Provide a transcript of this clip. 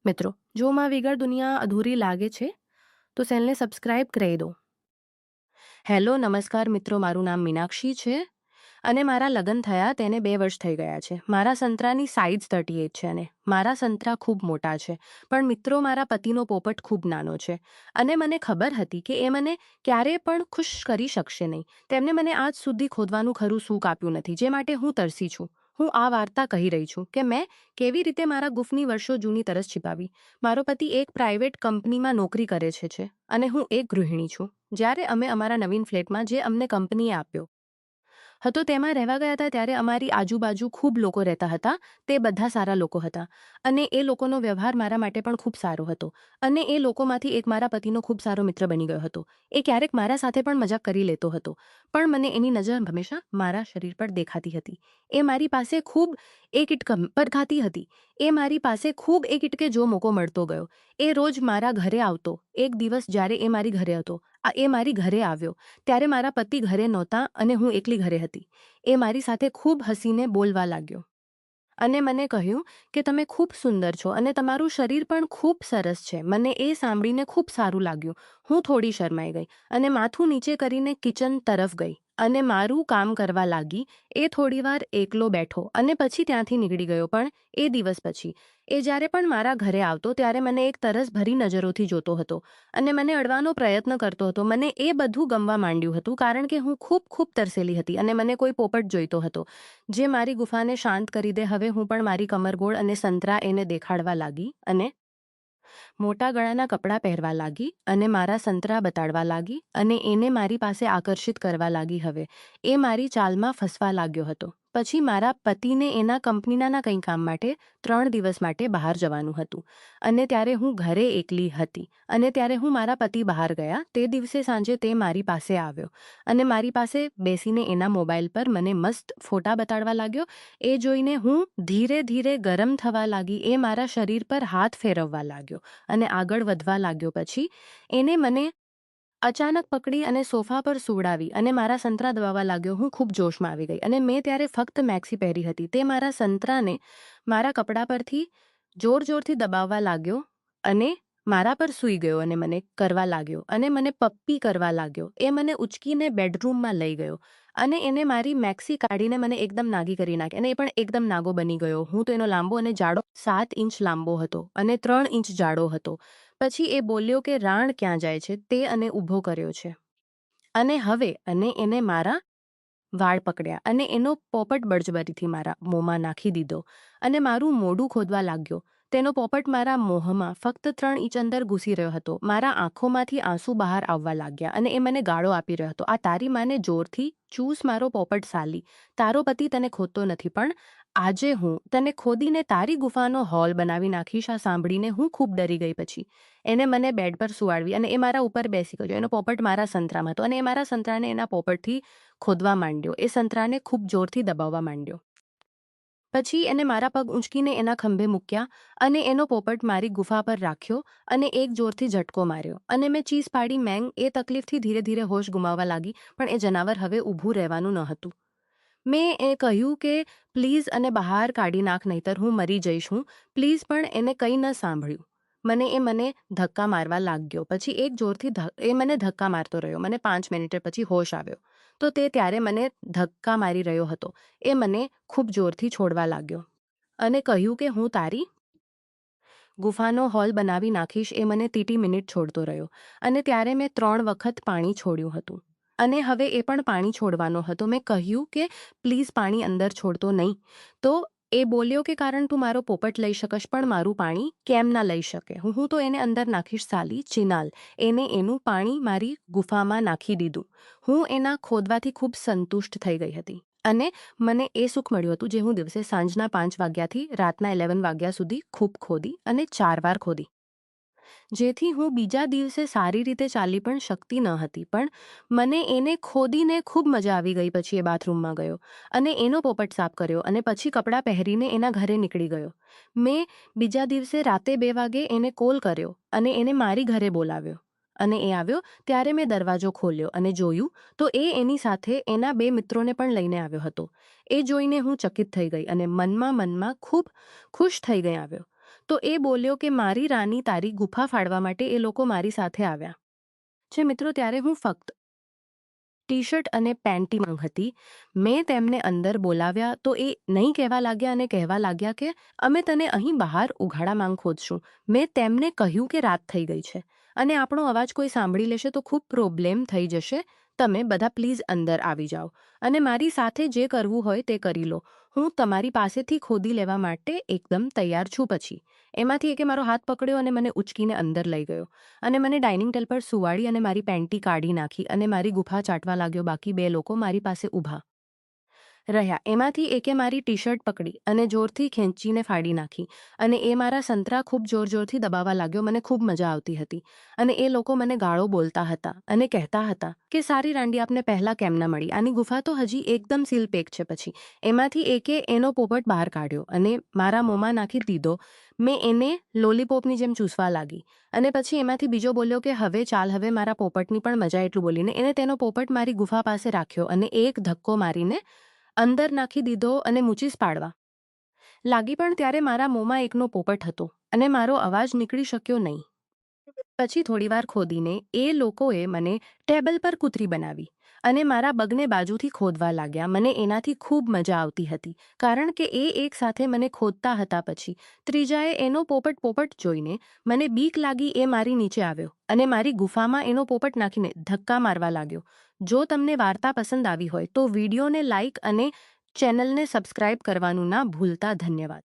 મિત્રો, જો માં વગર દુનિયા અધૂરી લાગે છે તો ચેનલને સબસ્ક્રાઇબ કરી દો. હેલો નમસ્કાર મિત્રો, મારું નામ મીનાક્ષી છે અને મારા લગ્ન થયા તેને 2 વર્ષ થઈ ગયા છે. મારા સંતરાની સાઇઝ 38 છે અને મારા સંતરા ખૂબ મોટા છે. પણ મિત્રો, મારા પતિનો પોપટ ખૂબ નાનો છે અને મને ખબર હતી કે એ મને ક્યારેય પણ ખુશ કરી શકશે નહીં. તેમને મને આજ સુધી ખોદવાનું ખરું સુખ આપ્યું નથી, જે માટે હું તરસી છું. હું આ વાર્તા કહી રહી છું કે મેં કેવી રીતે મારા ગુફની વર્ષો જૂની તરસ छिपाવી. મારો પતિ એક પ્રાઇવેટ કંપનીમાં નોકરી કરે છે અને હું એક ગૃહિણી છું. જ્યારે અમે અમારા નવીન ફ્લેટમાં, જે અમને કંપનીએ આપ્યો હતો, તેમાં રહેવા ગયા હતા, ત્યારે અમારી આજુબાજુ ખૂબ લોકો રહેતા હતા. તે બધા સારા લોકો હતા અને એ લોકોનો વ્યવહાર મારા માટે પણ ખૂબ સારો હતો. અને એ લોકોમાંથી એક મારા પતિનો ખૂબ સારો મિત્ર બની ગયો હતો. એ ક્યારેક મારા સાથે પણ મજાક કરી લેતો હતો, પણ મને એની નજર હંમેશા મારા શરીર પર દેખાતી હતી. એ મારી પાસે ખૂબ એક ઇટકમ પર ખાતી હતી. એ મારી પાસે ખૂબ એક ઇટકે જો મોકો મળતો ગયો. એ રોજ મારા ઘરે આવતો. એક દિવસ જ્યારે એ મારી ઘરે હતો, એ મારી ઘરે આવ્યો, ત્યારે મારા પતિ ઘરે નહોતા અને હું એકલી ઘરે હતી. એ મારી સાથે ખૂબ હસીને બોલવા લાગ્યો અને મને કહ્યું કે તમે ખૂબ સુંદર છો અને તમારું શરીર પણ ખૂબ સરસ છે. મને એ સાંભળીને ખૂબ સારું લાગ્યું. હું થોડી શરમાઈ ગઈ અને માથું નીચે કરીને કિચન તરફ ગઈ અને મારું કામ કરવા લાગી. એ થોડીવાર એકલો બેઠો અને પછી ત્યાંથી નીકળી ગયો. પણ એ દિવસ પછી એ જ્યારે પણ મારા ઘરે આવતો, ત્યારે મને એક તરસ ભરી નજરોથી જોતો હતો અને મને અડવાનો પ્રયત્ન કરતો હતો. મને એ બધું ગમવા માંડ્યું હતું, કારણ કે હું ખૂબ ખૂબ તરસેલી હતી અને મને કોઈ પોપટ જોઈતો હતો જે મારી ગુફાને શાંત કરી દે. હવે હું પણ મારી કમરગોળ અને સંતરા એને દેખાડવા લાગી અને મોટા ગળાના કપડાં પહેરવા લાગી અને મારા સંતરા બતાડવા લાગી અને એને મારી પાસે આકર્ષિત કરવા લાગી. હવે એ મારી ચાલમાં ફસવા લાગ્યો હતો. પછી મારા પતિને એના કંપનીના કંઈ કામ માટે 3 દિવસ માટે બહાર જવાનું હતું અને ત્યારે હું ઘરે એકલી હતી અને ત્યારે હું મારા પતિ બહાર ગયા. તે દિવસે સાંજે તે મારી પાસે આવ્યો અને મારી પાસે બેસીને એના મોબાઈલ પર મને મસ્ત ફોટા બતાડવા લાગ્યો. એ જોઈને હું ધીરે ધીરે ગરમ થવા લાગી. એ મારા શરીર પર હાથ ફેરવવા લાગ્યો અને આગળ વધવા લાગ્યો. પછી એને મને અચાનક પકડી અને સોફા પર સુવડાવી અને મારા સંતરા દબાવવા લાગ્યો. હું ખૂબ જોશમાં આવી ગઈ અને મેં ત્યારે ફક્ત મેક્સી પહેરી હતી. તે મારા સંતરાને મારા કપડા પરથી જોરથી દબાવવા લાગ્યો અને મારા પર સૂઈ ગયો અને મને કરવા લાગ્યો અને મને પપ્પી કરવા લાગ્યો. એ મને ઉચકીને બેડરૂમમાં લઈ ગયો અને એને મારી મેક્સી કાઢીને મને એકદમ નાગી કરી નાખી અને એ પણ એકદમ નાગો બની ગયો. હું તો એનો લાંબો અને જાડો 7 ઇંચ લાંબો હતો અને 3 ઇંચ જાડો હતો. પછી એ બોલ્યો કે રાણ ક્યાં જાય છે તે, અને ઊભો કર્યો છે અને હવે એને મારા વાળ પકડ્યા અને એનો પોપટ બળજબરીથી મારા મોંમાં નાખી દીધો અને મારું મોઢું ખોદવા લાગ્યો. તેનો પોપટ મારા મોંમાં ફક્ત 3 ઇંચ અંદર ઘૂસી રહ્યો હતો. મારા આંખોમાંથી આંસુ બહાર આવવા લાગ્યા અને એ મને ગાળો આપી રહ્યો હતો. આ તારી માને જોરથી ચૂસ મારો પોપટ સાલી. તારો પતિ તને ખોદતો નથી, પણ આજે હું તને ખોદીને તારી ગુફાનો હોલ બનાવી નાખીશ. આ સાંભળીને હું ખૂબ ડરી ગઈ. પછી એને મને બેડ પર સુવાડવી અને એ મારા ઉપર બેસી ગયો. એનો પોપટ મારા સંતરામાં હતો અને એ મારા સંતરાને એના પોપટથી ખોદવા માંડ્યો. એ સંતરાને ખૂબ જોરથી દબાવવા માંડ્યો. પછી એને મારા પગ ઊંચકીને એના ખંભે મૂક્યા અને એનો પોપટ મારી ગુફા પર રાખ્યો અને એક જોરથી ઝટકો માર્યો અને મેં ચીસ પાડી. મેંગ એ તકલીફથી ધીરે ધીરે હોશ ગુમાવવા લાગી, પણ એ જનાવર હવે ઊભું રહેવાનું ન હતું. મેં એ કહ્યું કે પ્લીઝ અને બહાર કાઢી નાખ, નહીતર હું મરી જઈશ. હું પ્લીઝ, પણ એને કંઈ ન સાંભળ્યું. મને ધક્કા મારવા લાગ્યો. પછી એક જોરથી એ મને ધક્કા મારતો રહ્યો. મને 5 મિનિટ પછી હોશ આવ્યો તો તે ત્યારે મને ધક્કા મારી રહ્યો હતો. એ મને ખૂબ જોરથી છોડવા લાગ્યો અને કહ્યું કે હું તારી ગુફાનો હોલ બનાવી નાખીશ. એ મને તીટી મિનિટ છોડતો રહ્યો અને ત્યારે મેં 3 વખત પાણી છોડ્યું હતું અને હવે એ પણ પાણી છોડવાનો હતો. મેં કહ્યું કે પ્લીઝ પાણી અંદર છોડતો નહીં. તો એ બોલ્યો કે કારણ તું મારો પોપટ લઈ શકશ, પણ મારું પાણી કેમ ના લઈ શકે? હું તો એને અંદર નાખીશ. સાલી ચિનાલ. એને એનું પાણી મારી ગુફામાં નાખી દીધું. હું એના ખોદવાથી ખૂબ સંતુષ્ટ થઈ ગઈ હતી અને મને એ સુખ મળ્યું હતું જે હું દિવસે સાંજના 5 વાગ્યાથી રાતના 11 વાગ્યા સુધી ખૂબ ખોદી અને 4 વાર ખોદી, જેથી હું બીજા દિવસે સારી રીતે ચાલી પણ શકતી ન હતી. પણ મને એને ખોદીને ખૂબ મજા આવી ગઈ. પછી એ બાથરૂમમાં ગયો અને એનો પોપટ સાફ કર્યો અને પછી કપડાં પહેરીને એના ઘરે નીકળી ગયો. મેં બીજા દિવસે રાતે 2 વાગે એને કોલ કર્યો અને એને મારી ઘરે બોલાવ્યો અને એ આવ્યો. ત્યારે મેં દરવાજો ખોલ્યો અને જોયું તો એ એની સાથે એના 2 મિત્રોને પણ લઈને આવ્યો હતો. એ જોઈને હું ચકિત થઈ ગઈ અને મનમાં ખૂબ ખુશ થઈ ગઈ આવ્યો તો એ બોલ્યો કે મારી રાની તારી ગુફા ફાડવા માટે એ લોકો મારી સાથે આવ્યા છે. મિત્રો, ત્યારે હું ફક્ત ટી-શર્ટ અને પેન્ટીમાં હતી. મેં તેમને અંદર બોલાવ્યા તો એ નહીં કહેવા લાગ્યા અને કહેવા લાગ્યા કે અમે તને અહીં બહાર ઉઘાડા માંગ ખોદશું. મેં તેમને કહ્યું કે રાત થઈ ગઈ છે અને આપણો અવાજ કોઈ સાંભળી લેશે તો ખૂબ પ્રોબ્લેમ થઈ જશે. તમે બધા પ્લીઝ અંદર આવી જાઓ અને મારી સાથે જે કરવું હોય તે કરી લો. હું તમારી પાસેથી ખોદી લેવા માટે એકદમ તૈયાર છું. પછી એમાંથી એકે મારો હાથ પકડ્યો અને મને ઉચકીને અંદર લઈ ગયો અને મને ડાઇનિંગ ટેબલ પર સુવાડી અને મારી પેન્ટી કાઢી નાખી અને મારી ગુફા ચાટવા લાગ્યો. બાકી 2 લોકો મારી પાસે ઊભા રહ્યા. એમાંથી એકે મારી ટી-શર્ટ પકડી અને જોરથી ખેંચીને ફાડી નાખી અને એ મારા સંતરા ખૂબ જોરથી દબાવવા લાગ્યો. મને ખૂબ મજા આવતી હતી અને એ લોકો મને ગાળો બોલતા હતા અને કહેતા હતા કે સારી રાંડી આપને પહેલાં કેમ ન મળી, આની ગુફા તો હજી એકદમ સીલ પેક છે. પછી એમાંથી એકે એનો પોપટ બહાર કાઢ્યો અને મારા મોંમાં નાખી દીધો. મેં એને લોલીપોપની જેમ ચૂસવા લાગી અને પછી એમાંથી બીજો બોલ્યો કે હવે ચાલ, હવે મારા પોપટની પણ મજા. એટલું બોલીને એને તેનો પોપટ મારી ગુફા પાસે રાખ્યો અને એક ધક્કો મારીને અંદર નાખી દીધો અને મૂચીસ પાડવા લાગી. પણ ત્યારે મારા મોંમાં એકનો પોપટ હતો અને મારો અવાજ નીકળી શક્યો નહીં. પછી થોડીવાર ખોદીને એ લોકોએ મને ટેબલ પર કૂતરી બનાવી અને મારા બગને બાજુથી ખોદવા લાગ્યા. મને એનાથી ખૂબ મજા આવતી હતી કારણ કે એ એક સાથે મને ખોદતા હતા. પછી ત્રીજાએ એનો પોપટ જોઈને મને બીક લાગી. એ મારી નીચે આવ્યો અને મારી ગુફામાં એનો પોપટ નાખીને ધક્કા મારવા લાગ્યો. જો તમને વાર્તા પસંદ આવી હોય તો વિડીયોને લાઇક અને ચેનલને સબસ્ક્રાઇબ કરવાનું ના ભૂલતા. ધન્યવાદ.